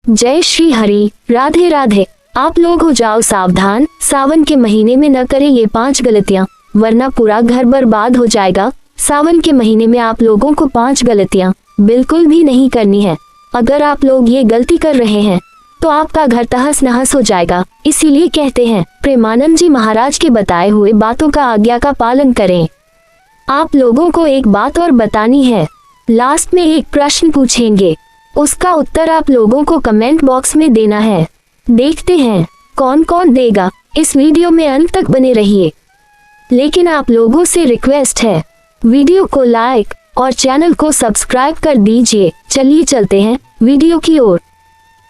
जय श्री हरि, राधे राधे। आप लोग हो जाओ सावधान, सावन के महीने में न करें ये 5 गलतियां, वरना पूरा घर बर्बाद हो जाएगा। सावन के महीने में आप लोगों को 5 गलतियां बिल्कुल भी नहीं करनी है। अगर आप लोग ये गलती कर रहे हैं तो आपका घर तहस नहस हो जाएगा। इसीलिए कहते हैं प्रेमानंद जी महाराज के बताए हुए बातों का आज्ञा का पालन करें। आप लोगों को एक बात और बतानी है, लास्ट में एक प्रश्न पूछेंगे, उसका उत्तर आप लोगों को कमेंट बॉक्स में देना है। देखते हैं कौन कौन देगा। इस वीडियो में अंत तक बने रहिए। लेकिन आप लोगों से रिक्वेस्ट है, वीडियो को लाइक और चैनल को सब्सक्राइब कर दीजिए। चलिए चलते हैं वीडियो की ओर।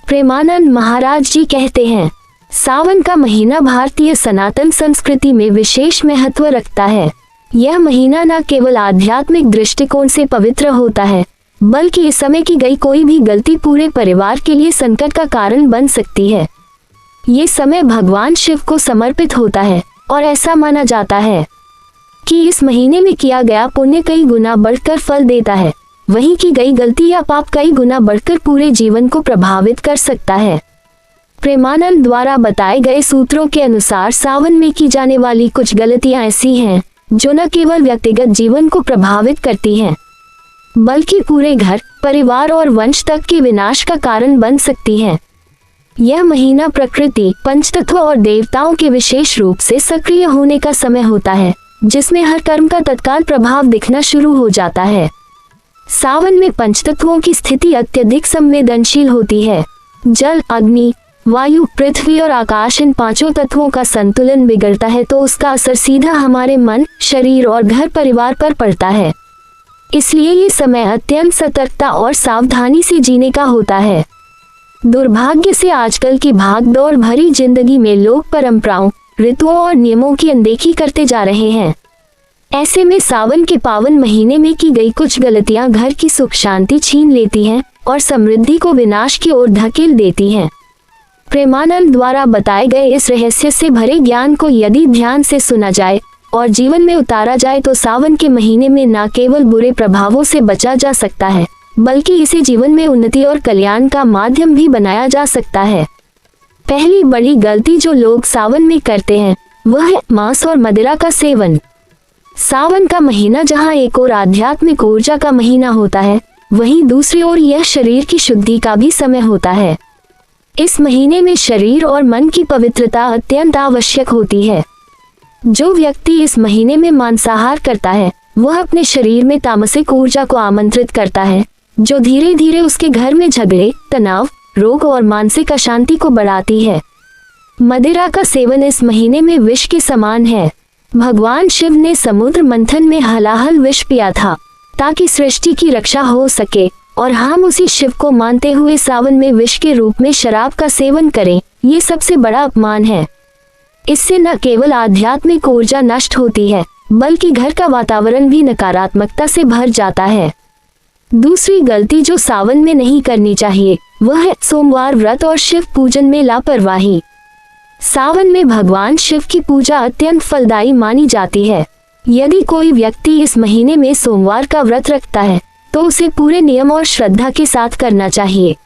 प्रेमानंद महाराज जी कहते हैं, सावन का महीना भारतीय सनातन संस्कृति में विशेष महत्व रखता है। यह महीना न केवल आध्यात्मिक दृष्टिकोण से पवित्र होता है, बल्कि इस समय की गई कोई भी गलती पूरे परिवार के लिए संकट का कारण बन सकती है। ये समय भगवान शिव को समर्पित होता है और ऐसा माना जाता है कि इस महीने में किया गया पुण्य कई गुना बढ़कर फल देता है, वहीं की गई गलती या पाप कई गुना बढ़कर पूरे जीवन को प्रभावित कर सकता है। प्रेमानंद द्वारा बताए गए सूत्रों के अनुसार सावन में की जाने वाली कुछ गलतियां ऐसी हैं जो न केवल व्यक्तिगत जीवन को प्रभावित करती हैं, बल्कि पूरे घर, परिवार और वंश तक के विनाश का कारण बन सकती हैं। यह महीना प्रकृति, पंचतत्व और देवताओं के विशेष रूप से सक्रिय होने का समय होता है, जिसमें हर कर्म का तत्काल प्रभाव दिखना शुरू हो जाता है। सावन में पंचतत्वों की स्थिति अत्यधिक संवेदनशील होती है। जल, अग्नि, वायु, पृथ्वी और आकाश, इन 5 तत्वों का संतुलन बिगड़ता है तो उसका असर सीधा हमारे मन, शरीर और घर परिवार पर पड़ता है। इसलिए ये समय अत्यंत सतर्कता और सावधानी से जीने का होता है। दुर्भाग्य से आजकल की भागदौड़ भरी जिंदगी में लोग परंपराओं, ऋतुओं और नियमों की अनदेखी करते जा रहे हैं। ऐसे में सावन के पावन महीने में की गई कुछ गलतियां घर की सुख शांति छीन लेती हैं और समृद्धि को विनाश की ओर धकेल देती हैं। प्रेमानंद द्वारा बताए गए इस रहस्य से भरे ज्ञान को यदि ध्यान से सुना जाए और जीवन में उतारा जाए तो सावन के महीने में न केवल बुरे प्रभावों से बचा जा सकता है, बल्कि इसे जीवन में उन्नति और कल्याण का माध्यम भी बनाया जा सकता है। पहली बड़ी गलती जो लोग सावन में करते हैं वह है मांस और मदिरा का सेवन। सावन का महीना जहां एक ओर आध्यात्मिक ऊर्जा का महीना होता है, वहीं दूसरी ओर यह शरीर की शुद्धि का भी समय होता है। इस महीने में शरीर और मन की पवित्रता अत्यंत आवश्यक होती है। जो व्यक्ति इस महीने में मांसाहार करता है वह अपने शरीर में तामसिक ऊर्जा को आमंत्रित करता है, जो धीरे धीरे उसके घर में झगड़े, तनाव, रोग और मानसिक अशांति को बढ़ाती है। मदिरा का सेवन इस महीने में विष के समान है। भगवान शिव ने समुद्र मंथन में हलाहल विष पिया था ताकि सृष्टि की रक्षा हो सके, और हम उसी शिव को मानते हुए सावन में विष के रूप में शराब का सेवन करें, ये सबसे बड़ा अपमान है। इससे न केवल आध्यात्मिक ऊर्जा नष्ट होती है, बल्कि घर का वातावरण भी नकारात्मकता से भर जाता है। दूसरी गलती जो सावन में नहीं करनी चाहिए वह है सोमवार व्रत और शिव पूजन में लापरवाही। सावन में भगवान शिव की पूजा अत्यंत फलदायी मानी जाती है। यदि कोई व्यक्ति इस महीने में सोमवार का व्रत रखता है तो उसे पूरे नियम और श्रद्धा के साथ करना चाहिए।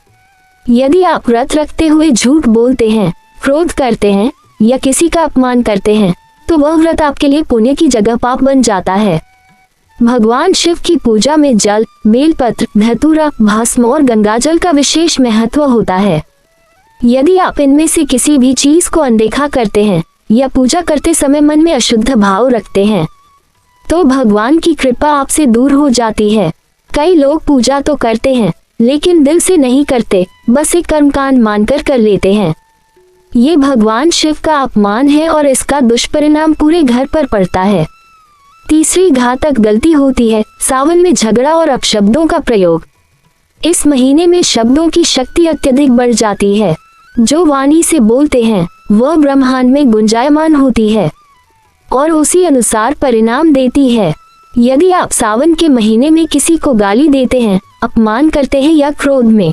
यदि आप व्रत रखते हुए झूठ बोलते हैं, क्रोध करते हैं या किसी का अपमान करते हैं तो वह व्रत आपके लिए पुण्य की जगह पाप बन जाता है। भगवान शिव की पूजा में जल, बेलपत्र, धतूरा, भस्म और गंगाजल का विशेष महत्व होता है। यदि आप इनमें से किसी भी चीज को अनदेखा करते हैं या पूजा करते समय मन में अशुद्ध भाव रखते हैं तो भगवान की कृपा आपसे दूर हो जाती है। कई लोग पूजा तो करते हैं लेकिन दिल से नहीं करते, बस एक कर्मकांड मानकर कर लेते हैं। ये भगवान शिव का अपमान है और इसका दुष्परिणाम पूरे घर पर पड़ता है। तीसरी घातक गलती होती है सावन में झगड़ा और अपशब्दों का प्रयोग। इस महीने में शब्दों की शक्ति अत्यधिक बढ़ जाती है। जो वाणी से बोलते हैं वह ब्रह्मांड में गुंजायमान होती है और उसी अनुसार परिणाम देती है। यदि आप सावन के महीने में किसी को गाली देते हैं, अपमान करते हैं या क्रोध में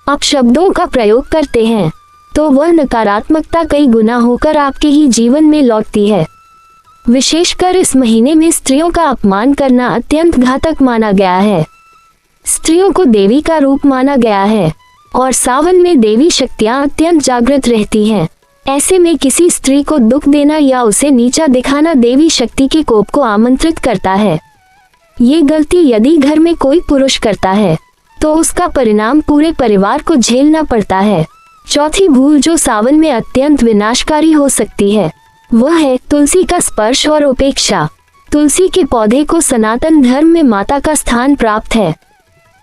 अपशब्दों का प्रयोग करते हैं तो वह नकारात्मकता कई गुना होकर आपके ही जीवन में लौटती है। विशेषकर इस महीने में स्त्रियों का अपमान करना अत्यंत घातक माना गया है। स्त्रियों को देवी का रूप माना गया है। और सावन में देवी शक्तियाँ अत्यंत जागृत रहती हैं। ऐसे में किसी स्त्री को दुख देना या उसे नीचा दिखाना देवी शक्ति के कोप को आमंत्रित करता है। ये गलती यदि घर में कोई पुरुष करता है तो उसका परिणाम पूरे परिवार को झेलना पड़ता है। चौथी भूल जो सावन में अत्यंत विनाशकारी हो सकती है वह है तुलसी का स्पर्श और उपेक्षा। तुलसी के पौधे को सनातन धर्म में माता का स्थान प्राप्त है।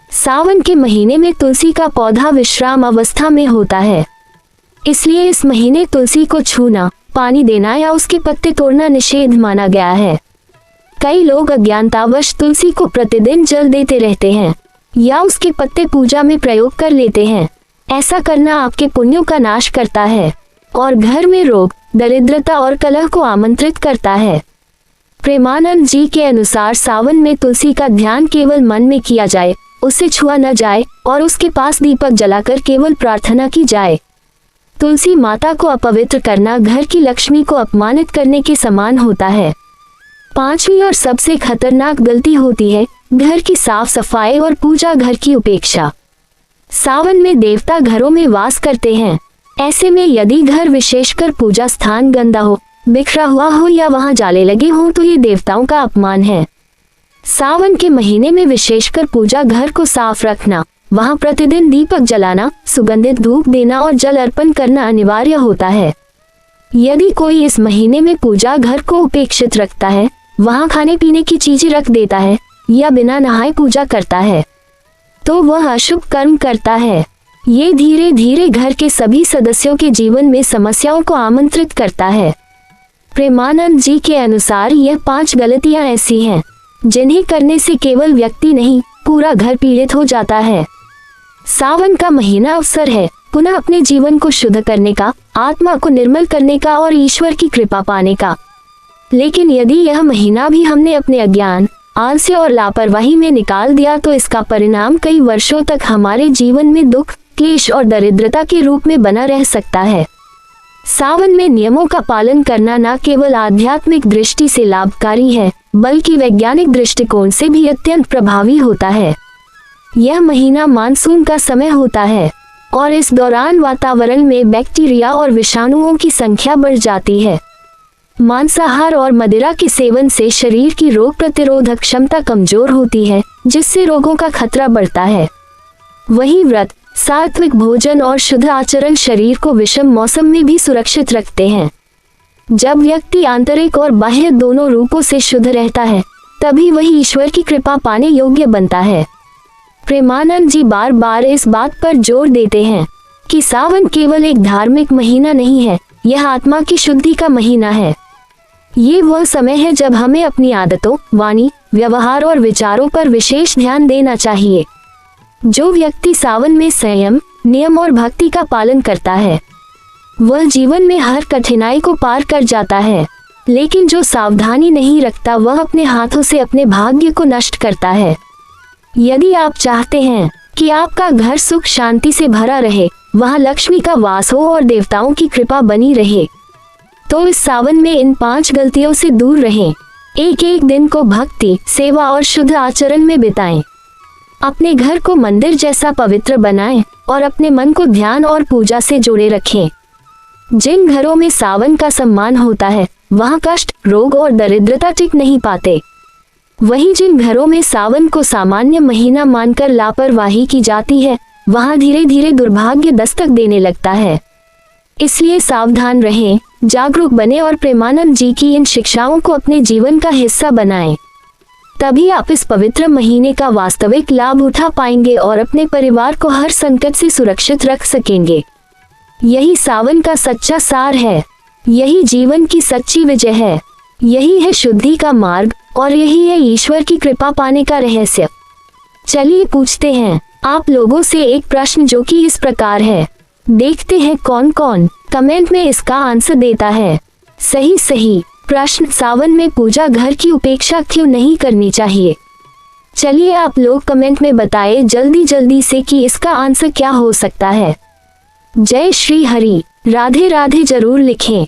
सावन के महीने में तुलसी का पौधा विश्राम अवस्था में होता है, इसलिए इस महीने तुलसी को छूना, पानी देना या उसके पत्ते तोड़ना निषेध माना गया है। कई लोग अज्ञानतावश तुलसी को प्रतिदिन जल देते रहते हैं या उसके पत्ते पूजा में प्रयोग कर लेते हैं। ऐसा करना आपके पुण्यों का नाश करता है और घर में रोग, दरिद्रता और कलह को आमंत्रित करता है। प्रेमानंद जी के अनुसार सावन में तुलसी का ध्यान केवल मन में किया जाए, उसे छुआ न जाए और उसके पास दीपक जलाकर केवल प्रार्थना की जाए। तुलसी माता को अपवित्र करना घर की लक्ष्मी को अपमानित करने के समान होता है। पांचवी और सबसे खतरनाक गलती होती है घर की साफ सफाई और पूजा घर की उपेक्षा। सावन में देवता घरों में वास करते हैं। ऐसे में यदि घर विशेषकर पूजा स्थान गंदा हो, बिखरा हुआ हो या वहां जाले लगे हों तो ये देवताओं का अपमान है। सावन के महीने में विशेषकर पूजा घर को साफ रखना, वहां प्रतिदिन दीपक जलाना, सुगंधित धूप देना और जल अर्पण करना अनिवार्य होता है। यदि कोई इस महीने में पूजा घर को उपेक्षित रखता है, वहां खाने पीने की चीजें रख देता है या बिना नहाए पूजा करता है तो वह अशुभ कर्म करता है। ये धीरे धीरे घर के सभी सदस्यों के जीवन में समस्याओं को आमंत्रित करता है। प्रेमानंद जी के अनुसार यह 5 गलतियां ऐसी हैं जिन्हें करने से केवल व्यक्ति नहीं, पूरा घर पीड़ित हो जाता है। सावन का महीना अवसर है पुनः अपने जीवन को शुद्ध करने का, आत्मा को निर्मल करने का और ईश्वर की कृपा पाने का। लेकिन यदि यह महीना भी हमने अपने अज्ञान, आलस्य और लापरवाही में निकाल दिया तो इसका परिणाम कई वर्षों तक हमारे जीवन में दुख, क्लेश और दरिद्रता के रूप में बना रह सकता है। सावन में नियमों का पालन करना न केवल आध्यात्मिक दृष्टि से लाभकारी है बल्कि वैज्ञानिक दृष्टिकोण से भी अत्यंत प्रभावी होता है। यह महीना मानसून का समय होता है और इस दौरान वातावरण में बैक्टीरिया और विषाणुओं की संख्या बढ़ जाती है। मांसाहार और मदिरा के सेवन से शरीर की रोग प्रतिरोधक क्षमता कमजोर होती है, जिससे रोगों का खतरा बढ़ता है। वहीं व्रत, सात्विक भोजन और शुद्ध आचरण शरीर को विषम मौसम में भी सुरक्षित रखते हैं। जब व्यक्ति आंतरिक और बाह्य दोनों रूपों से शुद्ध रहता है, तभी वही ईश्वर की कृपा पाने योग्य बनता है। प्रेमानंद जी बार बार इस बात पर जोर देते हैं कि सावन केवल एक धार्मिक महीना नहीं है, यह आत्मा की शुद्धि का महीना है। ये वह समय है जब हमें अपनी आदतों, वाणी, व्यवहार और विचारों पर विशेष ध्यान देना चाहिए। जो व्यक्ति सावन में संयम, नियम और भक्ति का पालन करता है वह जीवन में हर कठिनाई को पार कर जाता है, लेकिन जो सावधानी नहीं रखता वह अपने हाथों से अपने भाग्य को नष्ट करता है। यदि आप चाहते हैं कि आपका घर सुख शांति से भरा रहे, वहां लक्ष्मी का वास हो और देवताओं की कृपा बनी रहे, तो इस सावन में इन 5 गलतियों से दूर रहें। एक एक दिन को भक्ति, सेवा और शुद्ध आचरण में बिताएं। अपने घर को मंदिर जैसा पवित्र बनाएं और अपने मन को ध्यान और पूजा से जोड़े रखें। जिन घरों में सावन का सम्मान होता है वहां कष्ट, रोग और दरिद्रता टिक नहीं पाते। वहीं जिन घरों में सावन को सामान्य महीना मानकर लापरवाही की जाती है वहां धीरे धीरे दुर्भाग्य दस्तक देने लगता है। इसलिए सावधान रहें, जागरूक बने और प्रेमानंद जी की इन शिक्षाओं को अपने जीवन का हिस्सा बनाएं। तभी आप इस पवित्र महीने का वास्तविक लाभ उठा पाएंगे और अपने परिवार को हर संकट से सुरक्षित रख सकेंगे। यही सावन का सच्चा सार है, यही जीवन की सच्ची विजय है, यही है शुद्धि का मार्ग और यही है ईश्वर की कृपा पाने का रहस्य। चलिए पूछते हैं आप लोगों से एक प्रश्न जो कि इस प्रकार है, देखते हैं कौन कौन कमेंट में इसका आंसर देता है। सही प्रश्न, सावन में पूजा घर की उपेक्षा क्यों नहीं करनी चाहिए? चलिए आप लोग कमेंट में बताएं जल्दी से कि इसका आंसर क्या हो सकता है। जय श्री हरि, राधे राधे जरूर लिखें।